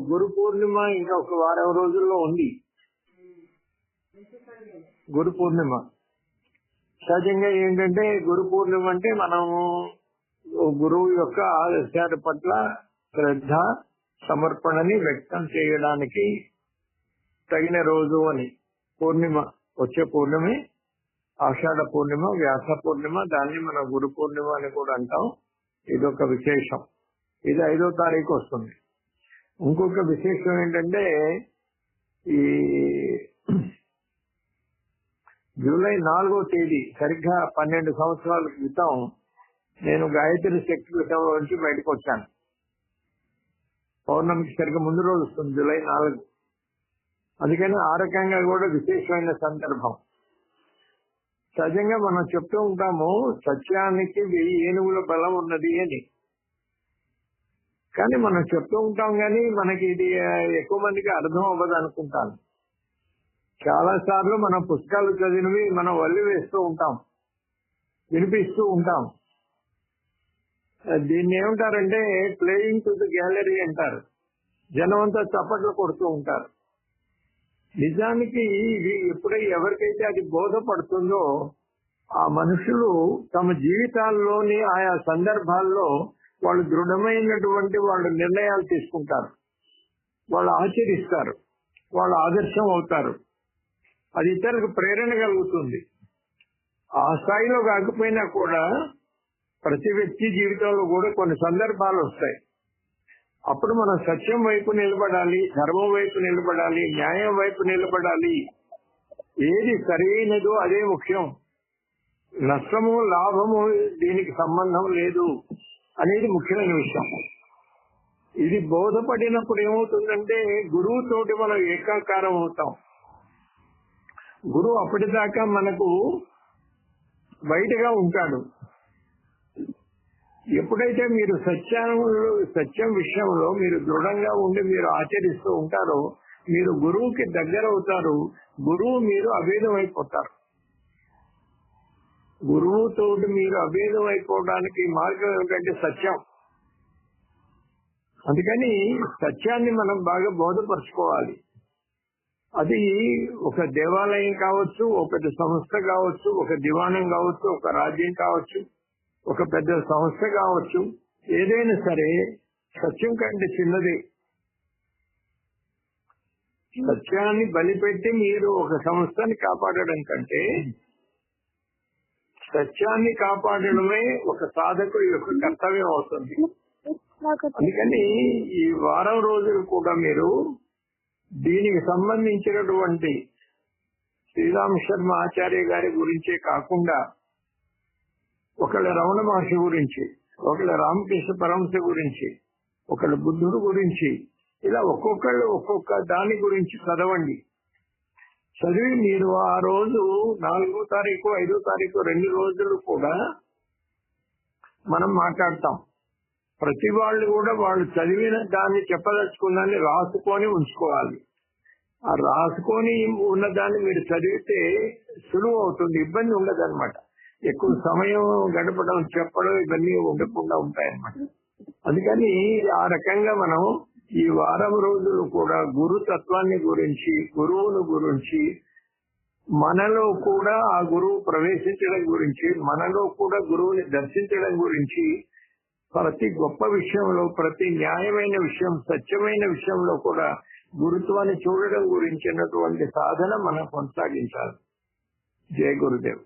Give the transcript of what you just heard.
గురు పూర్ణిమ ఇంకా ఒక వారం రోజుల్లో ఉంది. గురు పూర్ణిమ సహజంగా ఏంటంటే గురు పూర్ణిమ అంటే మనము గురువు యొక్క ఆదర్శాల పట్ల శ్రద్ధ సమర్పణని వ్యక్తం చేయడానికి తగిన రోజు అని. పూర్ణిమ వచ్చే పూర్ణిమే ఆషాఢ పూర్ణిమ, వ్యాస పూర్ణిమ, దాన్ని మనం గురు పూర్ణిమ అని కూడా అంటాం. ఇదొక విశేషం. ఇది 5వ తారీఖు వస్తుంది. ఇంకొక విశేషం ఏంటంటే ఈ జూలై 4వ తేదీ సరిగ్గా 12 సంవత్సరాల క్రితం నేను గాయత్రి శక్తి పీఠంలో నుంచి బయటకు వచ్చాను. పౌర్ణమికి సరిగ్గా ముందు రోజు వస్తుంది జూలై 4. అందుకని ఆ రకంగా కూడా విశేషమైన సందర్భం. సహజంగా మనం చెప్తూ ఉంటాము సత్యానికి 1000 ఏనుగుల బలం ఉన్నది అని. కానీ మనం చెప్తూ ఉంటాం కానీ మనకి ఇది ఎక్కువ మందికి అర్థం అవ్వదు అనుకుంటాను. చాలా సార్లు మనం పుస్తకాలు చదివినవి మనం వల్లి వేస్తూ ఉంటాం, వినిపిస్తూ ఉంటాం. దీన్ని ఏమంటారంటే ప్లేయింగ్ టు ది గ్యాలరీ అంటారు. జనం అంతా చప్పట్లు కొడుతూ ఉంటారు. నిజానికి ఇది ఎవరికైతే అది బోధపడుతుందో ఆ మనుషులు తమ జీవితాల్లోని ఆయా సందర్భాల్లో వాళ్ళు దృఢమైనటువంటి వాళ్ళు నిర్ణయాలు తీసుకుంటారు, వాళ్ళు ఆచరిస్తారు, వాళ్ళు ఆదర్శం అవుతారు. అది ఇతరులకు ప్రేరణ కలుగుతుంది. ఆ స్థాయిలో కాకపోయినా కూడా ప్రతి వ్యక్తి జీవితంలో కూడా కొన్ని సందర్భాలు వస్తాయి. అప్పుడు మనం సత్యం వైపు నిలబడాలి, ధర్మం వైపు నిలబడాలి, న్యాయం వైపు నిలబడాలి. ఏది సరైనదో అదే ముఖ్యం. నష్టము లాభము దీనికి సంబంధం లేదు అనేది ముఖ్యమైన విషయం. ఇది బోధపడినప్పుడు ఏమవుతుందంటే గురువుతోటి మనం ఏకాకారం అవుతాం. గురువు అప్పటిదాకా మనకు బయటగా ఉంటాడు. ఎప్పుడైతే మీరు సత్యం విషయంలో మీరు దృఢంగా ఉండి మీరు ఆచరిస్తూ ఉంటారో మీరు గురువుకి దగ్గర అవుతారు. గురువు మీరు అభేదం అయిపోతారు. గురువుతో మీరు అభేదం అయిపోవడానికి మార్గం ఏమిటంటే సత్యం. అందుకని సత్యాన్ని మనం బాగా బోధపరచుకోవాలి. అది ఒక దేవాలయం కావచ్చు, ఒక పెద్ద సంస్థ కావచ్చు, ఒక దివాణం కావచ్చు, ఒక రాజ్యం కావచ్చు, ఒక పెద్ద సంస్థ కావచ్చు, ఏదైనా సరే సత్యం కంటే చిన్నది. సత్యాన్ని బలిపెట్టి మీరు ఒక సంస్థని కాపాడడం కంటే సత్యాన్ని కాపాడడమే ఒక సాధకుడి యొక్క కర్తవ్యం అవుతుంది. అందుకని ఈ వారం రోజులు కూడా మీరు దీనికి సంబంధించినటువంటి శ్రీరామ శర్మ ఆచార్య గారి గురించే కాకుండా ఒకళ్ళ రమణ మహర్షి గురించి, ఒకళ్ళ రామకృష్ణ పరమహంస గురించి, ఒకళ్ళ బుద్ధుడు గురించి, ఇలా ఒక్కొక్కళ్ళు ఒక్కొక్క దాని గురించి చదవండి. చదివి మీరు ఆ రోజు 4వ తారీఖు 5వ తారీఖు 2 రోజులు కూడా మనం మాట్లాడతాం. ప్రతి వాళ్ళు కూడా వాళ్ళు చదివిన దాన్ని చెప్పదలుచుకున్నాన్ని రాసుకొని ఉంచుకోవాలి. ఆ రాసుకొని ఉన్నదాన్ని మీరు చదివితే సులువు అవుతుంది, ఇబ్బంది ఉండదన్నమాట. ఎక్కువ సమయం గడపడం, చెప్పడం ఇవన్నీ ఉండకుండా ఉంటాయన్నమాట. అందుకని ఆ రకంగా మనం ఈ వారం రోజులు కూడా గురు తత్వాన్ని గురించి, గురువును గురించి, మనలో కూడా ఆ గురువు ప్రవేశించడం గురించి, మనలో కూడా గురువుని దర్శించడం గురించి, ప్రతి గొప్ప విషయంలో, ప్రతి న్యాయమైన విషయం, సత్యమైన విషయంలో కూడా గురుత్వాన్ని చూడడం గురించినటువంటి సాధన మనం కొనసాగించాలి. జై గురుదేవ్.